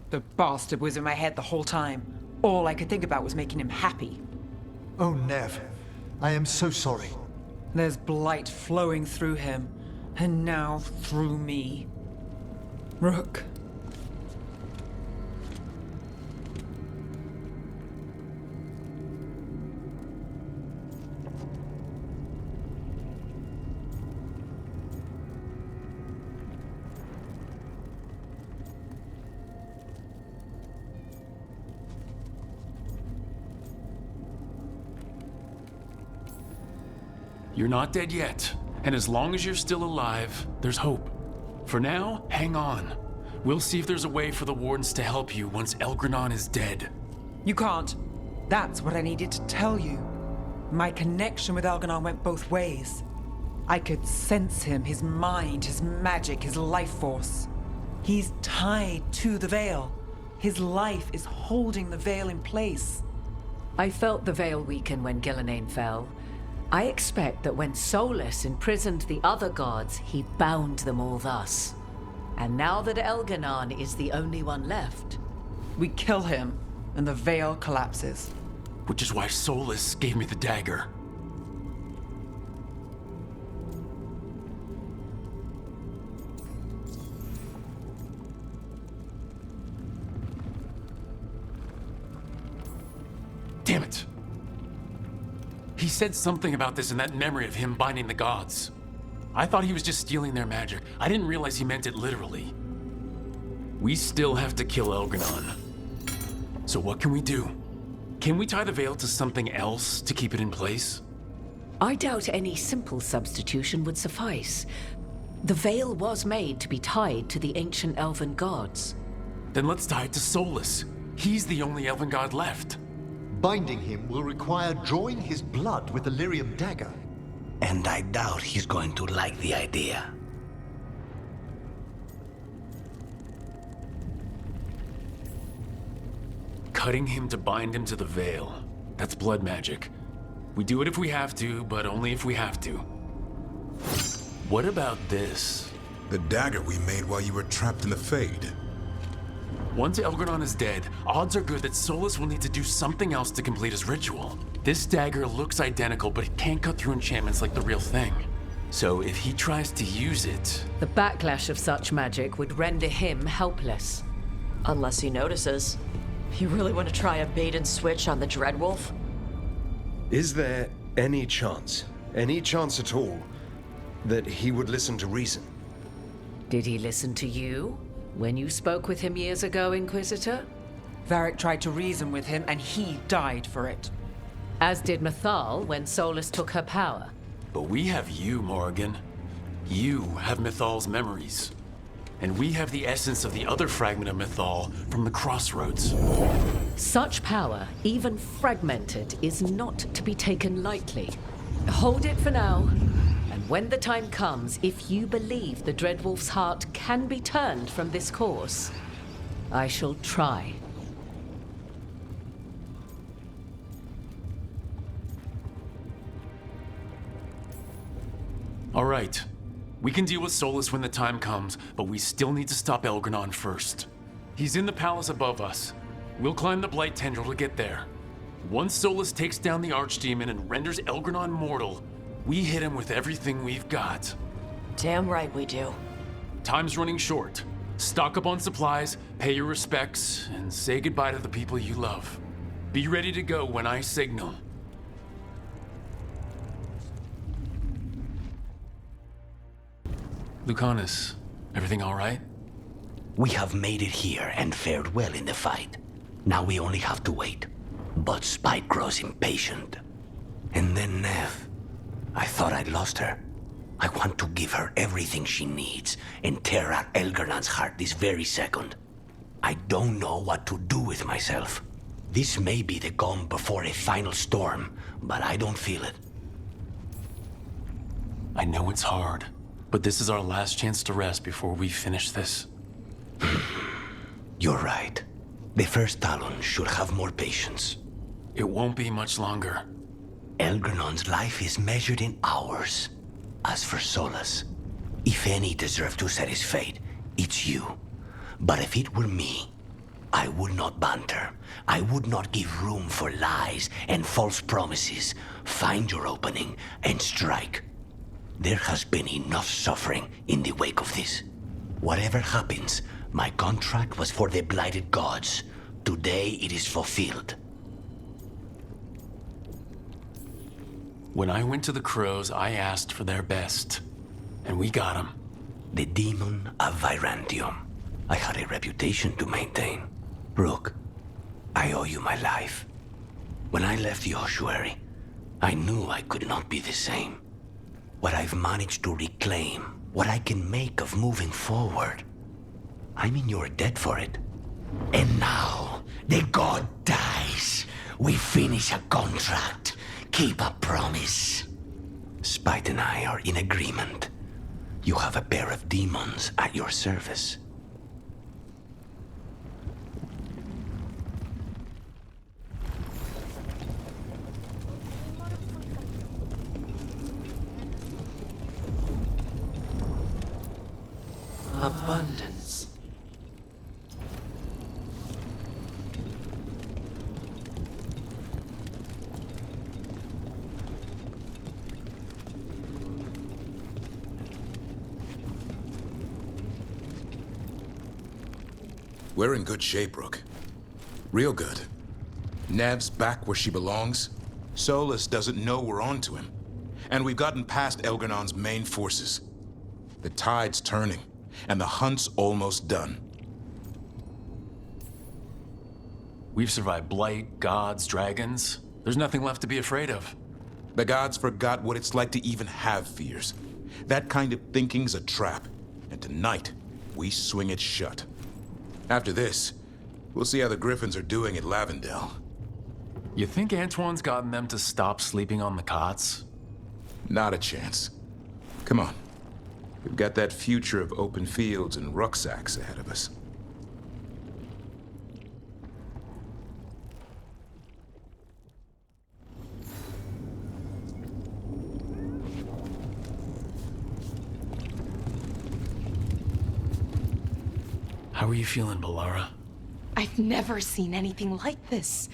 The bastard was in my head the whole time. All I could think about was making him happy. Oh, Nev. I am so sorry. There's blight flowing through him, and now through me. Rook. You're not dead yet, and as long as you're still alive, there's hope. For now, hang on. We'll see if there's a way for the Wardens to help you once Elgranon is dead. You can't. That's what I needed to tell you. My connection with Elgranon went both ways. I could sense him, his mind, his magic, his life force. He's tied to the Veil. His life is holding the Veil in place. I felt the Veil weaken when Gillenane fell. I expect that when Solus imprisoned the other gods, he bound them all thus. And now that Elgranon is the only one left... We kill him, and the Veil collapses. Which is why Solus gave me the dagger. Damn it! He said something about this in that memory of him binding the gods. I thought he was just stealing their magic. I didn't realize he meant it literally. We still have to kill Elgranon. So what can we do? Can we tie the Veil to something else to keep it in place? I doubt any simple substitution would suffice. The Veil was made to be tied to the ancient elven gods. Then let's tie it to Solus. He's the only elven god left. Binding him will require drawing his blood with the lyrium dagger. And I doubt he's going to like the idea. Cutting him to bind him to the Veil. That's blood magic. We do it if we have to, but only if we have to. What about this? The dagger we made while you were trapped in the Fade. Once Elgranon is dead, odds are good that Solus will need to do something else to complete his ritual. This dagger looks identical, but it can't cut through enchantments like the real thing. So if he tries to use it... The backlash of such magic would render him helpless. Unless he notices. You really want to try a bait and switch on the Dreadwolf? Is there any chance at all, that he would listen to reason? Did he listen to you? When you spoke with him years ago, Inquisitor? Varric tried to reason with him, and he died for it. As did Mythal when Solus took her power. But we have you, Morrigan. You have Mythal's memories. And we have the essence of the other fragment of Mythal from the Crossroads. Such power, even fragmented, is not to be taken lightly. Hold it for now. And when the time comes, if you believe the Dreadwolf's heart can be turned from this course, I shall try. All right. We can deal with Solus when the time comes, but we still need to stop Elgranon first. He's in the palace above us. We'll climb the Blight Tendril to get there. Once Solus takes down the Archdemon and renders Elgranon mortal, we hit him with everything we've got. Damn right we do. Time's running short. Stock up on supplies, pay your respects, and say goodbye to the people you love. Be ready to go when I signal. Lucanus, everything all right? We have made it here and fared well in the fight. Now we only have to wait. But Spike grows impatient. And then Nev. I thought I'd lost her. I want to give her everything she needs and tear out Elgernon's heart this very second. I don't know what to do with myself. This may be the calm before a final storm, but I don't feel it. I know it's hard, but this is our last chance to rest before we finish this. You're right. The first Talon should have more patience. It won't be much longer. Elgernon's life is measured in hours. As for Solus, if any deserve to set his fate, it's you. But if it were me, I would not banter. I would not give room for lies and false promises. Find your opening and strike. There has been enough suffering in the wake of this. Whatever happens, my contract was for the blighted gods. Today it is fulfilled. When I went to the Crows, I asked for their best. And we got them. The demon of Virantium. I had a reputation to maintain. Rook, I owe you my life. When I left the ossuary, I knew I could not be the same. What I've managed to reclaim, what I can make of moving forward, I'm in your debt for it. And now, the god dies. We finish a contract. Keep a promise. Spite and I are in agreement. You have a pair of demons at your service. Abundance. We're in good shape, Rook. Real good. Nev's back where she belongs. Solus doesn't know we're onto him. And we've gotten past Elgernon's main forces. The tide's turning, and the hunt's almost done. We've survived blight, gods, dragons. There's nothing left to be afraid of. The gods forgot what it's like to even have fears. That kind of thinking's a trap, and tonight, we swing it shut. After this, we'll see how the Griffins are doing at Lavendel. You think Antoine's gotten them to stop sleeping on the cots? Not a chance. Come on. We've got that future of open fields and rucksacks ahead of us. How are you feeling, Balara? I've never seen anything like this.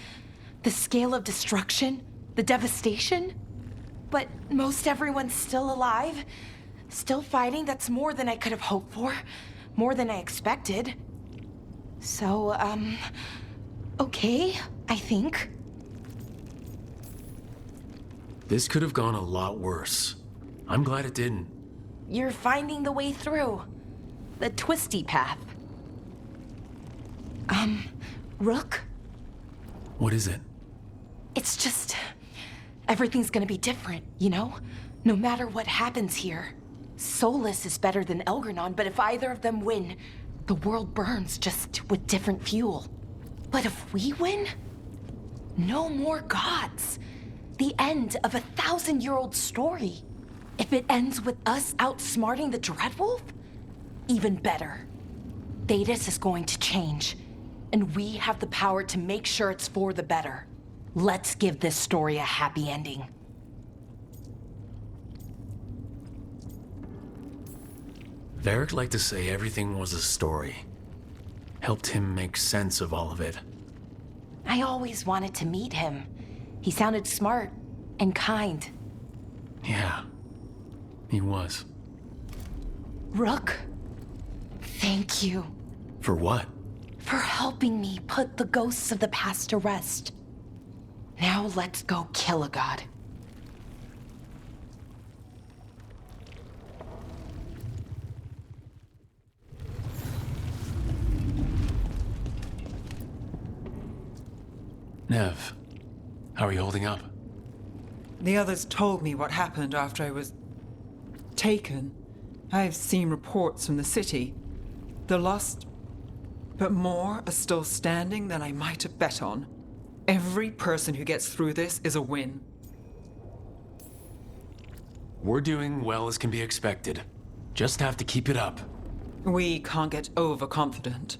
The scale of destruction, the devastation. But most everyone's still alive, still fighting. That's more than I could have hoped for, more than I expected. So, okay, I think. This could have gone a lot worse. I'm glad it didn't. You're finding the way through. The twisty path. Rook? What is it? It's just... everything's gonna be different, you know? No matter what happens here. Solus is better than Elgernon, but if either of them win, the world burns, just with different fuel. But if we win, no more gods. The end of a 1,000-year-old story. If it ends with us outsmarting the Dreadwolf, even better. Thetis is going to change, and we have the power to make sure it's for the better. Let's give this story a happy ending. Varric liked to say everything was a story. Helped him make sense of all of it. I always wanted to meet him. He sounded smart and kind. Yeah, he was. Rook, thank you. For what? For helping me put the ghosts of the past to rest. Now let's go kill a god. Nev, how are you holding up? The others told me what happened after I was taken. I've seen reports from the city. They're lost, but more are still standing than I might have bet on. Every person who gets through this is a win. We're doing well as can be expected. Just have to keep it up. We can't get overconfident.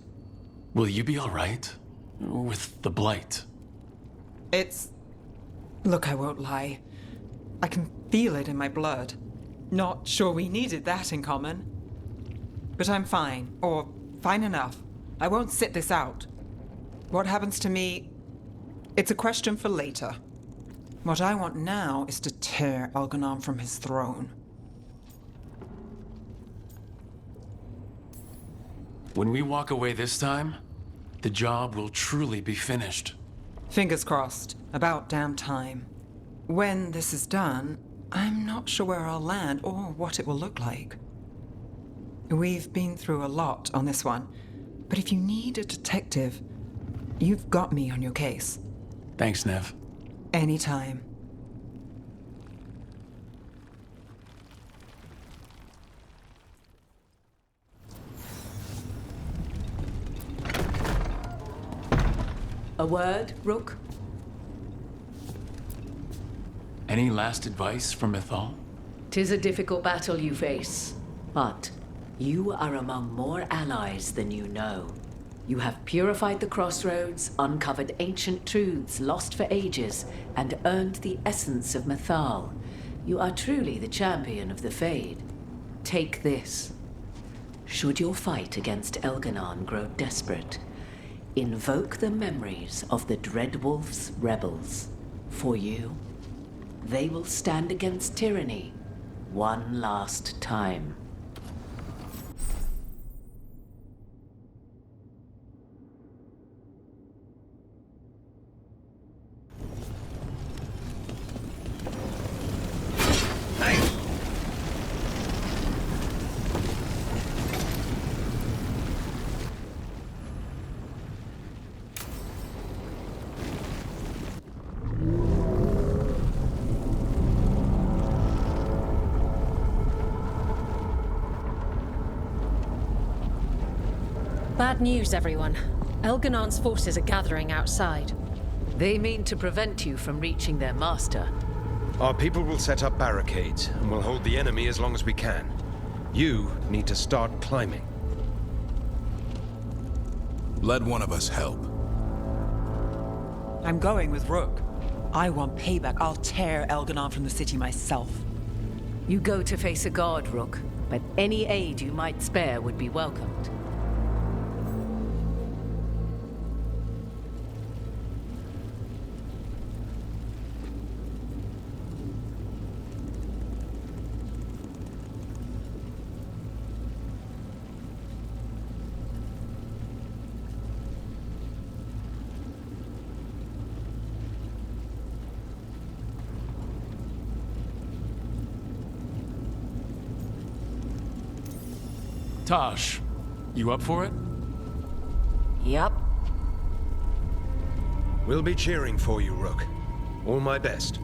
Will you be all right? With the blight? Look, I won't lie. I can feel it in my blood. Not sure we needed that in common. But I'm fine, or fine enough. I won't sit this out. What happens to me, it's a question for later. What I want now is to tear Elganon from his throne. When we walk away this time, the job will truly be finished. Fingers crossed. About damn time. When this is done, I'm not sure where I'll land or what it will look like. We've been through a lot on this one, but if you need a detective, you've got me on your case. Thanks, Nev. Anytime. A word, Rook? Any last advice from Mythal? 'Tis a difficult battle you face, but you are among more allies than you know. You have purified the crossroads, uncovered ancient truths lost for ages, and earned the essence of Mythal. You are truly the champion of the Fade. Take this. Should your fight against Elganon grow desperate, invoke the memories of the Dreadwolf's rebels. For you, they will stand against tyranny one last time. Bad news, everyone. Elganon's forces are gathering outside. They mean to prevent you from reaching their master. Our people will set up barricades, and we'll hold the enemy as long as we can. You need to start climbing. Let one of us help. I'm going with Rook. I want payback. I'll tear Elganon from the city myself. You go to face a guard, Rook, but any aid you might spare would be welcomed. Tosh, you up for it? Yep. We'll be cheering for you, Rook. All my best.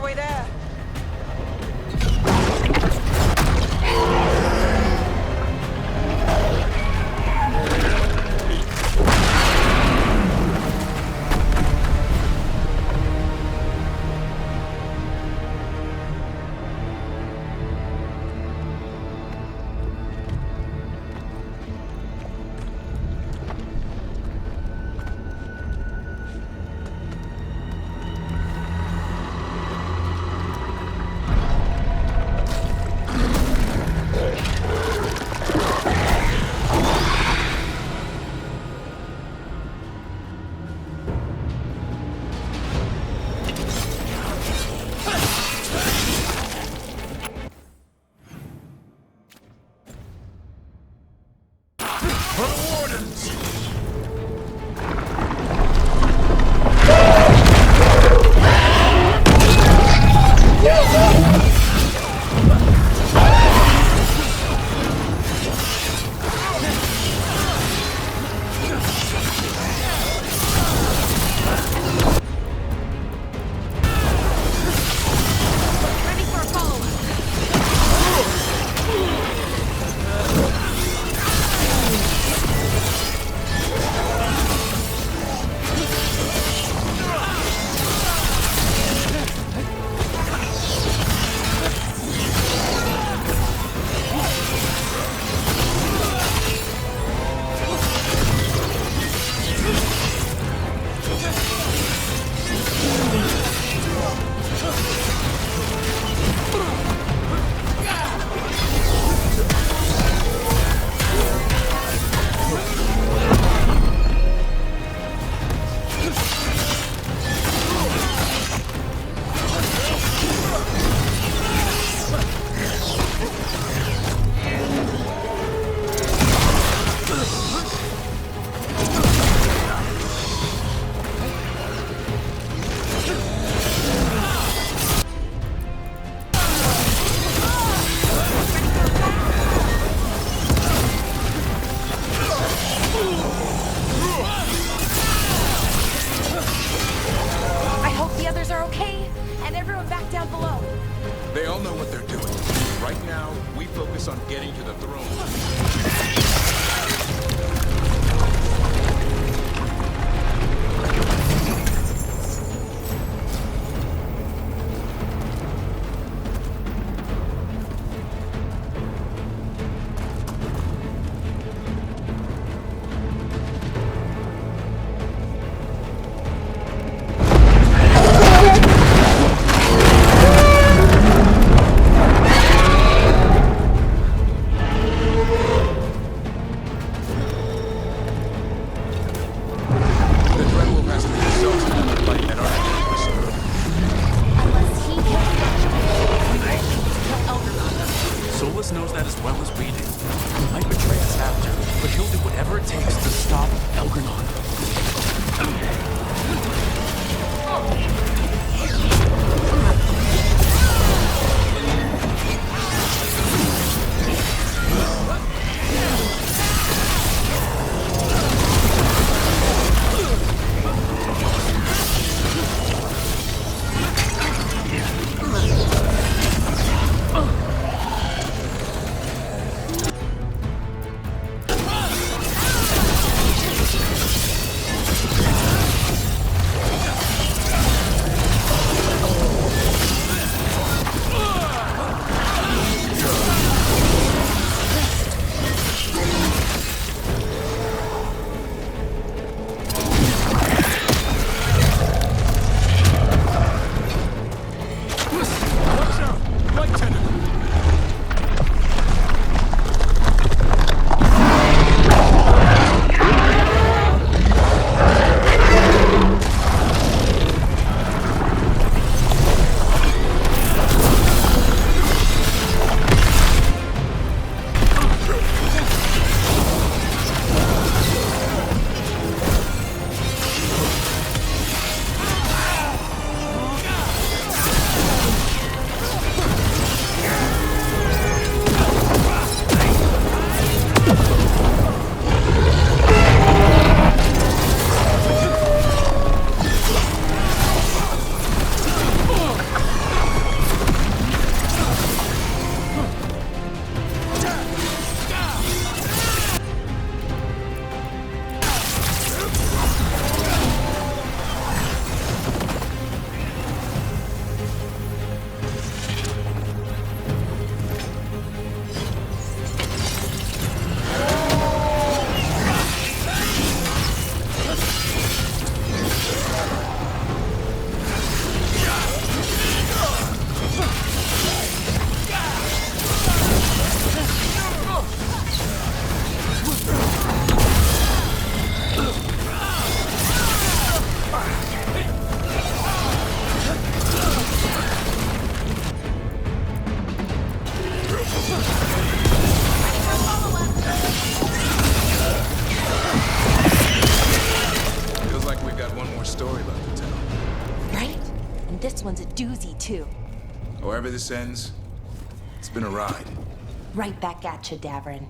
way there. They all know what they're doing. Right now, we focus on getting to the throne. Knows that as well as we do. He might betray us after, but he'll do whatever it takes to stop Elgernon. However this ends, it's been a ride. Right back at you, Davrin.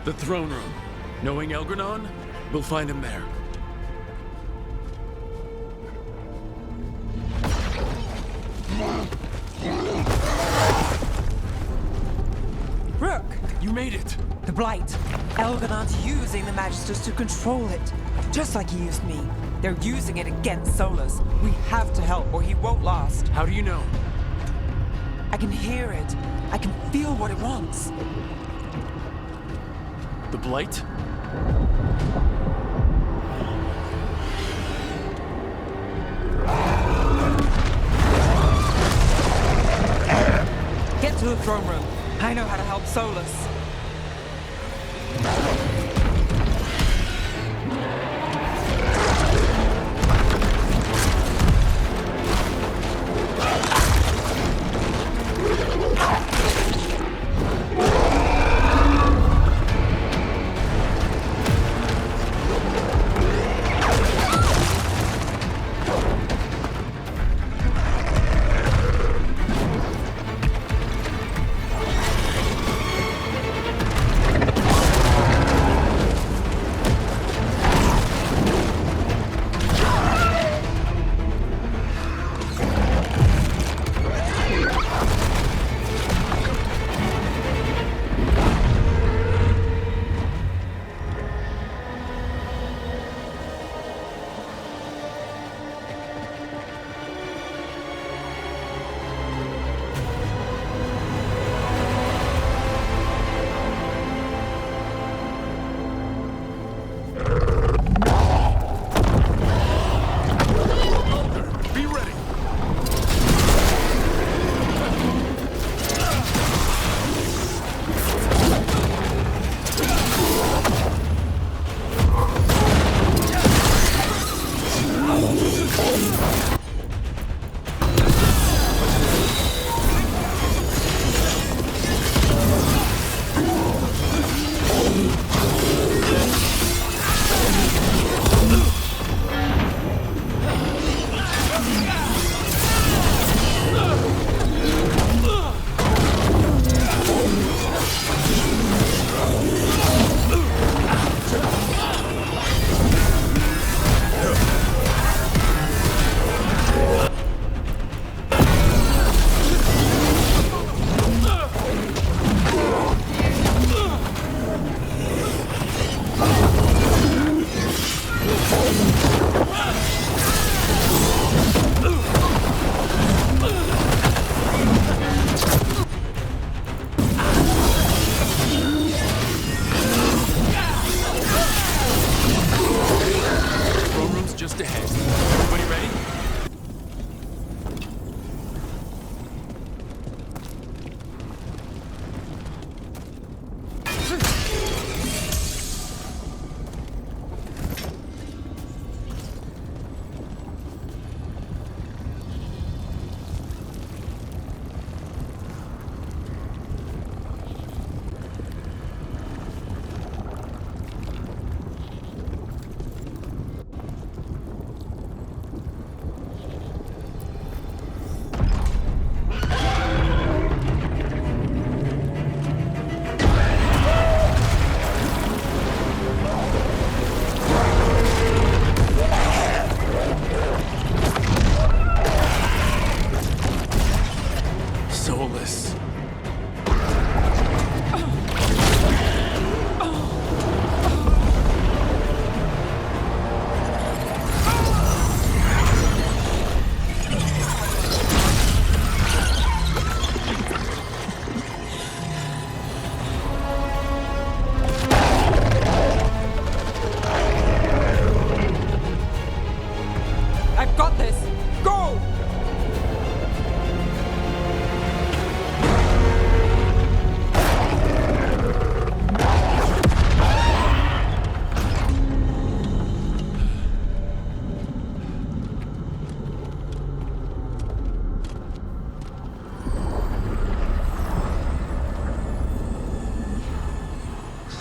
The throne room. Knowing Elgranon, we'll find him there. Rook! You made it! The Blight. Elganon's using the Magisters to control it. Just like he used me. They're using it against Solus. We have to help or he won't last. How do you know? I can hear it. I can feel what it wants. The Blight? Get to the throne room. I know how to help Solus.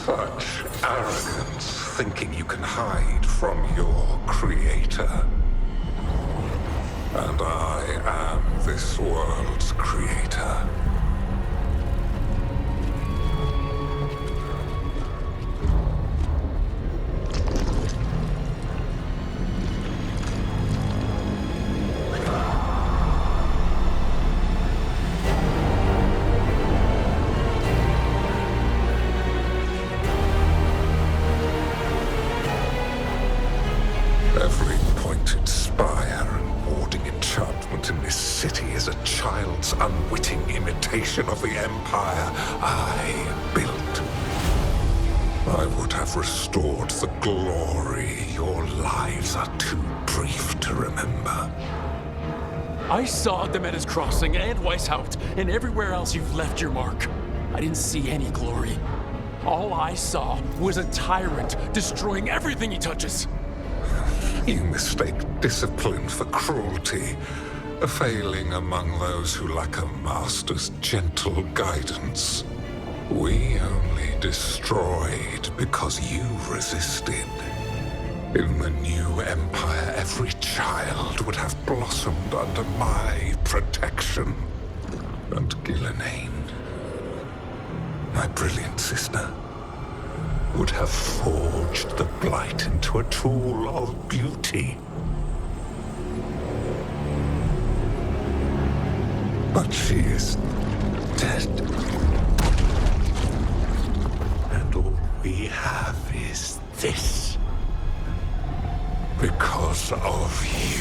Such arrogance, thinking you can hide from your creator. And I am this world's creator. Every pointed spire and warding enchantment in this city is a child's unwitting imitation of the empire I built. I would have restored the glory. Your lives are too brief to remember. I saw Demeter's Crossing and Weishaupt and everywhere else you've left your mark. I didn't see any glory. All I saw was a tyrant destroying everything he touches. You mistake discipline for cruelty, a failing among those who lack a master's gentle guidance. We only destroyed because you resisted. In the new empire, every child would have blossomed under my protection. And Gillenane, my brilliant sister, would have forged the Blight into a tool of beauty. But she is dead. And all we have is this. Because of you.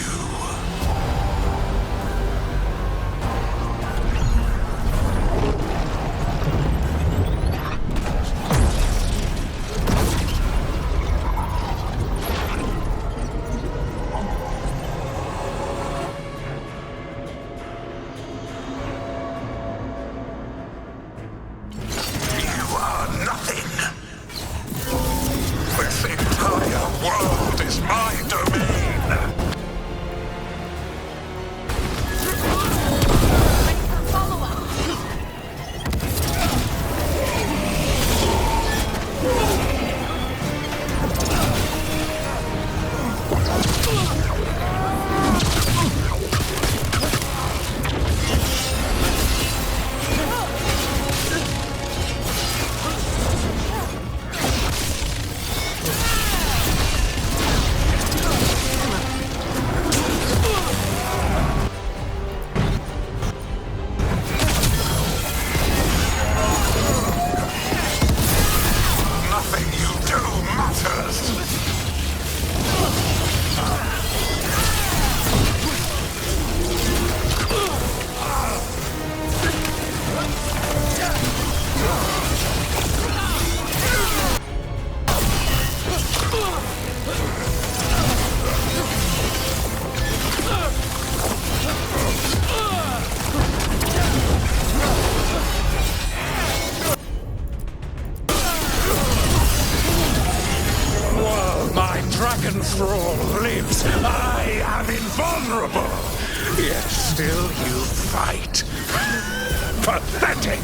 Dragon Thrall lives. I am invulnerable. Yet still you fight. Pathetic.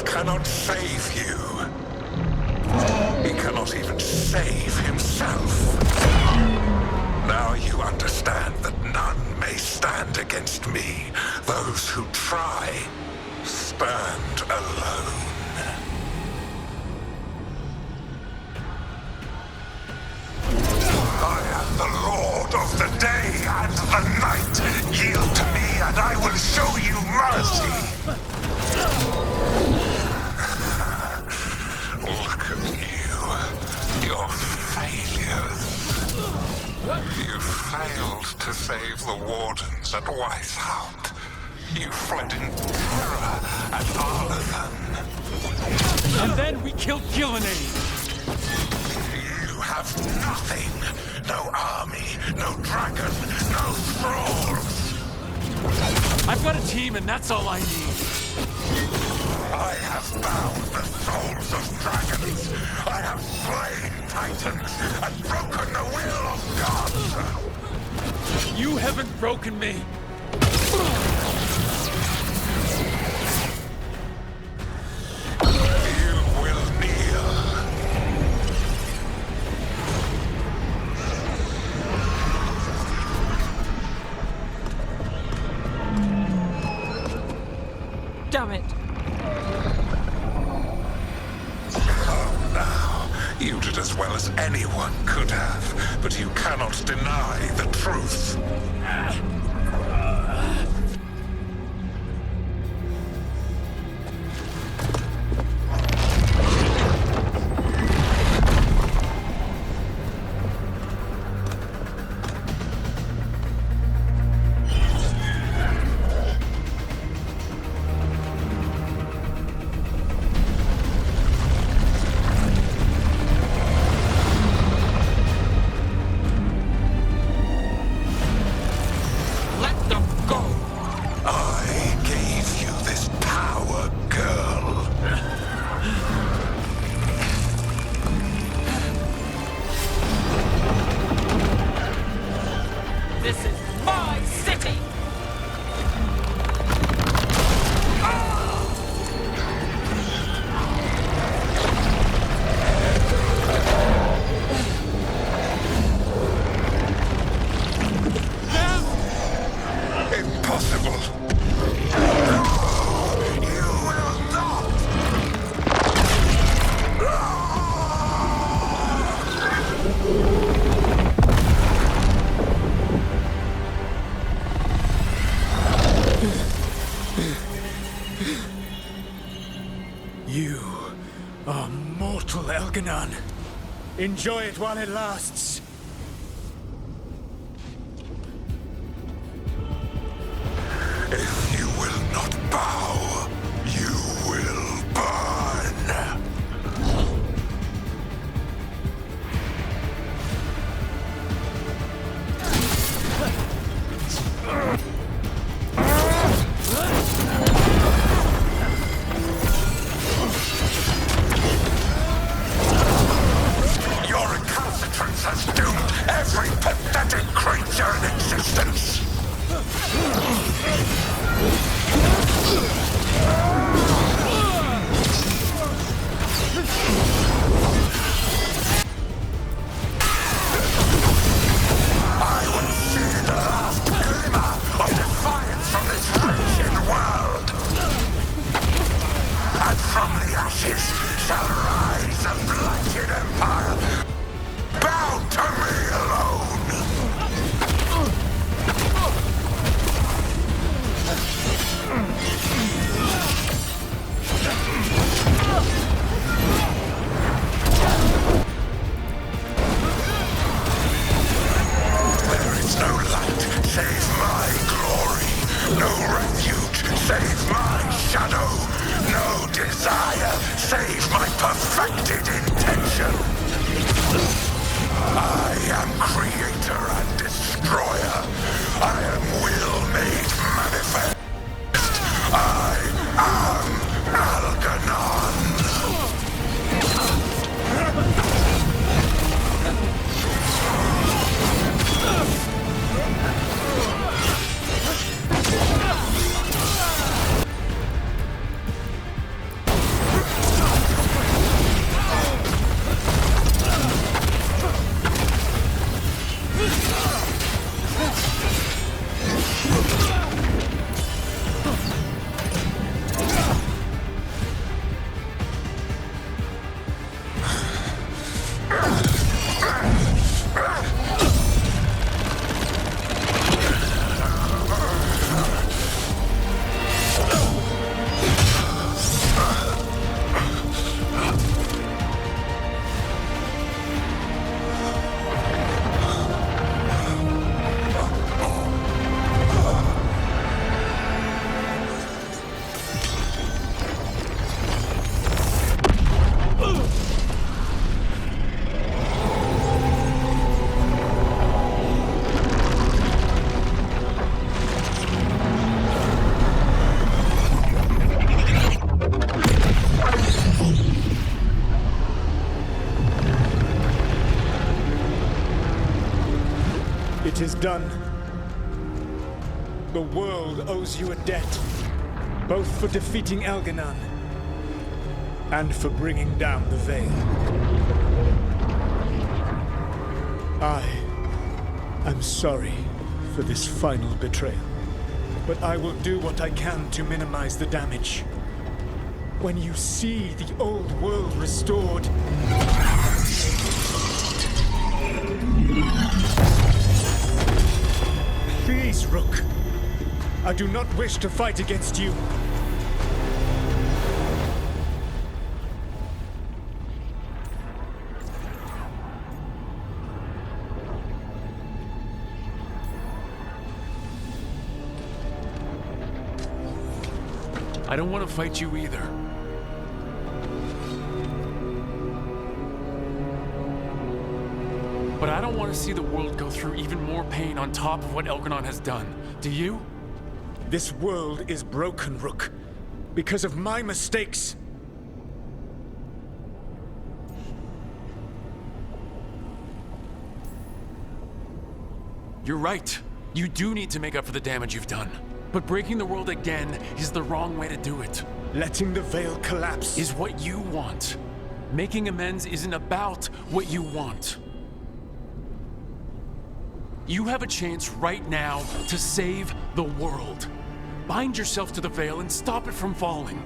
Cannot save you. He cannot even save himself. Now you understand that none may stand against me. Those who try stand alone. fight. Yield to me and I will show you mercy. Look at you. Your failures. You failed to save the wardens at Weisshaupt. You fled in terror at Arlathan. And then we killed Gillenade. You have nothing. No army, no dragon, no thralls. I've got a team and that's all I need. I have bound the souls of dragons. I have slain titans and broken the will of gods. You haven't broken me. You will kneel. Damn it. Oh, now, you did as well as anyone could have, but you cannot deny the truth. This is my city! Impossible! You will not! You are mortal, Elganon. Enjoy it while it lasts. If you will not bow, you will burn. Your recalcitrance has It is done. The world owes you a debt, both for defeating Elganon and for bringing down the Veil. I am sorry for this final betrayal, but I will do what I can to minimize the damage. When you see the old world restored, please, Rook. I do not wish to fight against you. I don't want to fight you either. But I don't want to see the world go through even more pain on top of what Elganon has done. Do you? This world is broken, Rook, because of my mistakes. You're right. You do need to make up for the damage you've done. But breaking the world again is the wrong way to do it. Letting the Veil collapse is what you want. Making amends isn't about what you want. You have a chance right now to save the world. Bind yourself to the Veil and stop it from falling.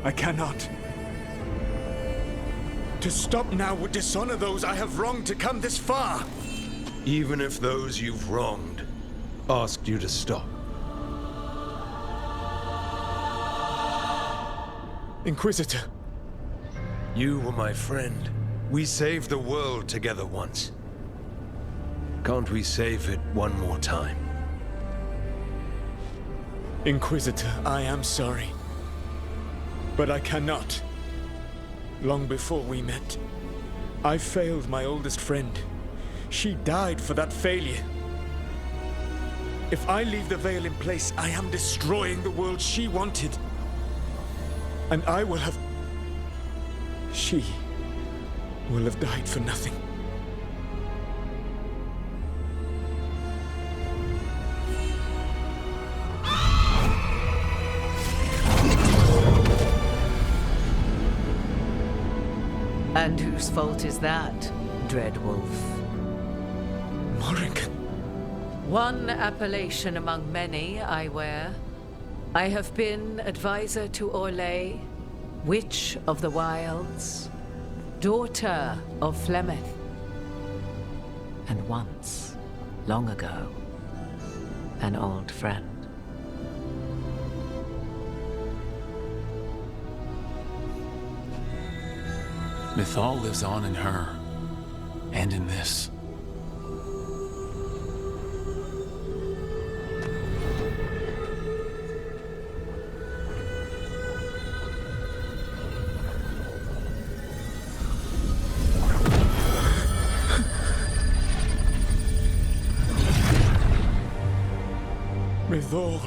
I cannot. To stop now would dishonor those I have wronged to come this far. Even if those you've wronged asked you to stop. Inquisitor. You were my friend. We saved the world together once. Can't we save it one more time? Inquisitor, I am sorry. But I cannot. Long before we met, I failed my oldest friend. She died for that failure. If I leave the Veil in place, I am destroying the world she wanted. And I will have... She will have died for nothing. And whose fault is that, Dreadwolf? Morrigan. One appellation among many, I wear. I have been advisor to Orlais, Witch of the Wilds, daughter of Flemeth, and once, long ago, an old friend. Mythal lives on in her, and in this. Mythal.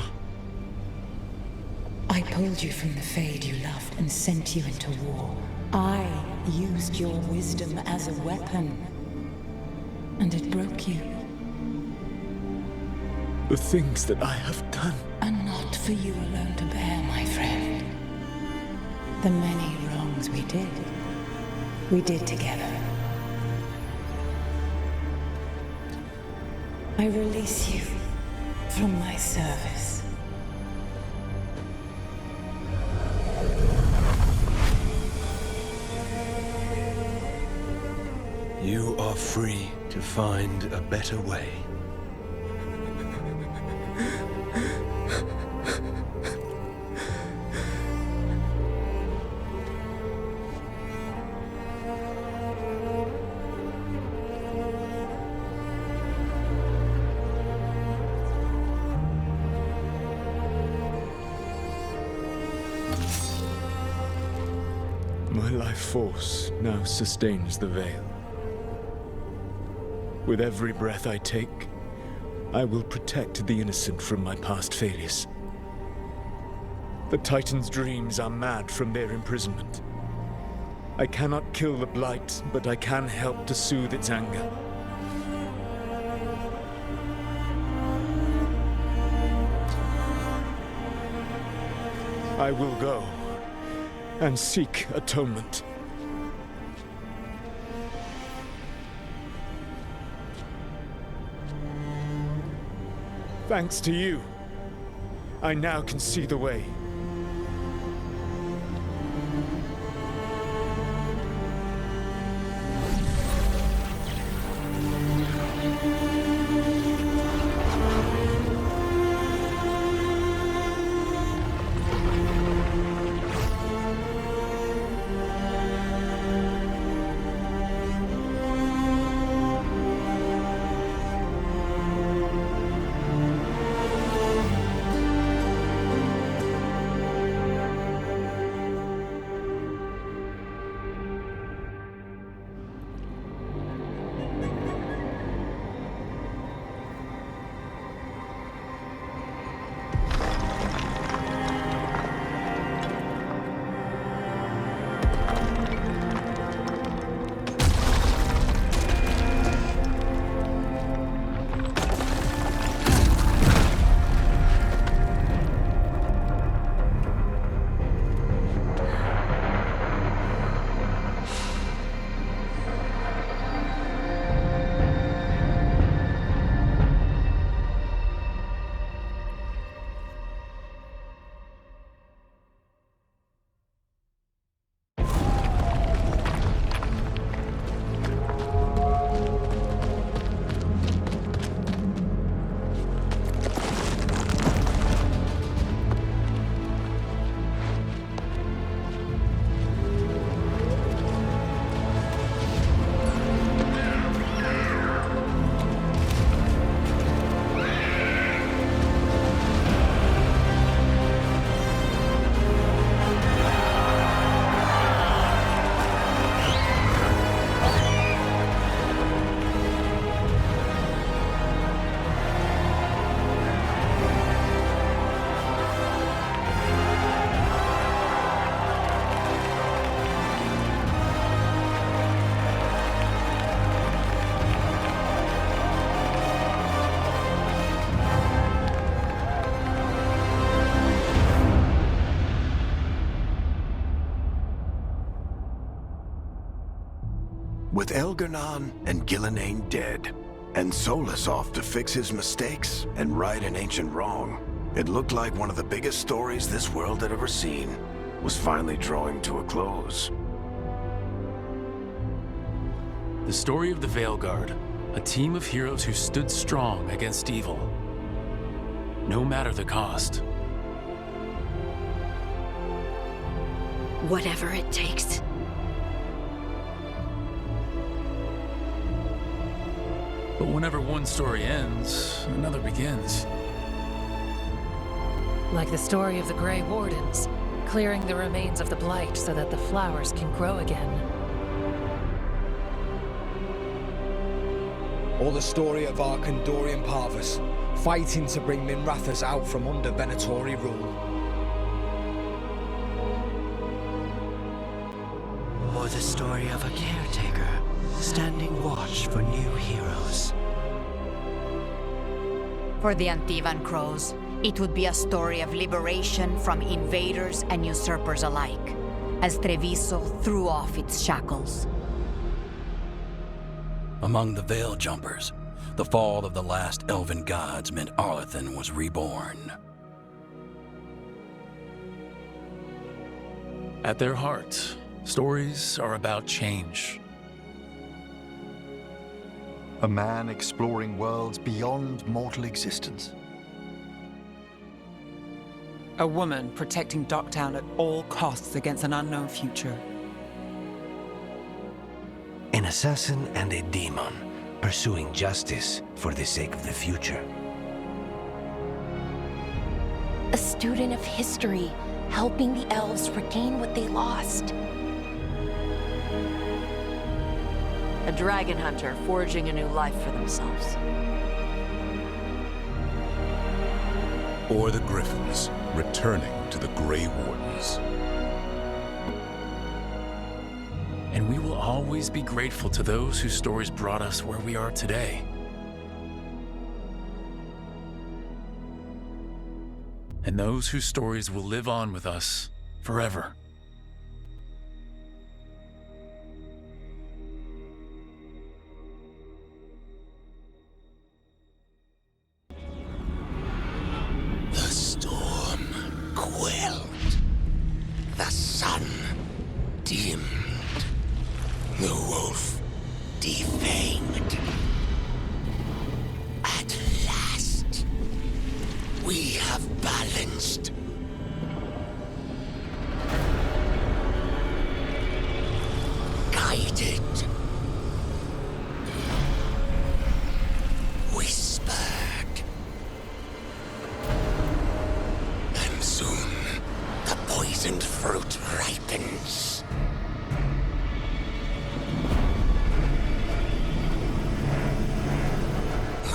I pulled you from the Fade you loved and sent you into war. I used your wisdom as a weapon, and it broke you. The things that I have done are not for you alone to bear, my friend. The many wrongs we did together. I release you from my service. You are free to find a better way. My life force now sustains the Veil. With every breath I take, I will protect the innocent from my past failures. The Titan's dreams are mad from their imprisonment. I cannot kill the Blight, but I can help to soothe its anger. I will go and seek atonement. Thanks to you, I now can see the way. With Elgar'nan and Gillenane dead, and Solus off to fix his mistakes and right an ancient wrong, it looked like one of the biggest stories this world had ever seen was finally drawing to a close. The story of the veilguard, a team of heroes who stood strong against evil, no matter the cost. Whatever it takes. But whenever one story ends, another begins. Like the story of the Grey Wardens, clearing the remains of the Blight so that the flowers can grow again. Or the story of Arkandorian Parvus, fighting to bring Minrathous out from under Venatori rule. Or the story of a caretaker, standing watch for new heroes. For the Antivan Crows, it would be a story of liberation from invaders and usurpers alike, as Treviso threw off its shackles. Among the Veil Jumpers, the fall of the last elven gods meant Arlathan was reborn. At their heart, stories are about change. A man exploring worlds beyond mortal existence. A woman protecting Docktown at all costs against an unknown future. An assassin and a demon, pursuing justice for the sake of the future. A student of history, helping the elves regain what they lost. A dragon hunter forging a new life for themselves. Or the Griffins returning to the Grey Wardens. And we will always be grateful to those whose stories brought us where we are today. And those whose stories will live on with us forever. The storm quelled. The sun dimmed. The wolf defanged. At last, we have balanced. Guided. Whispered. And soon, the poisoned fruit ripens.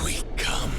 We come.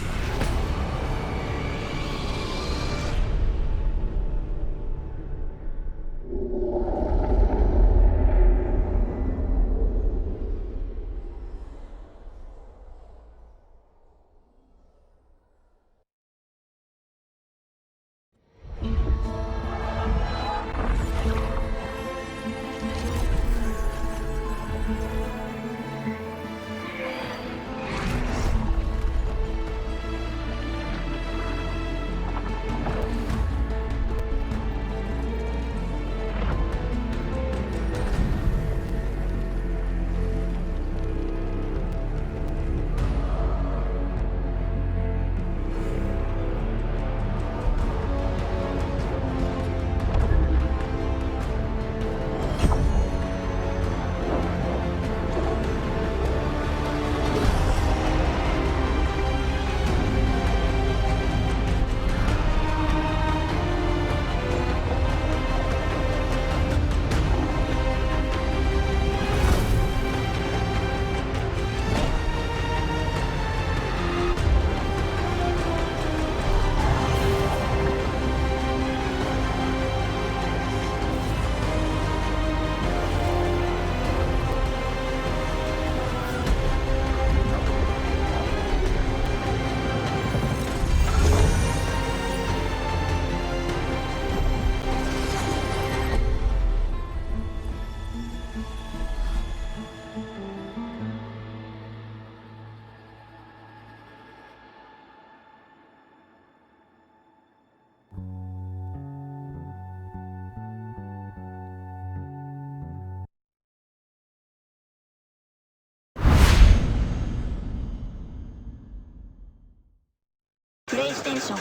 PlayStation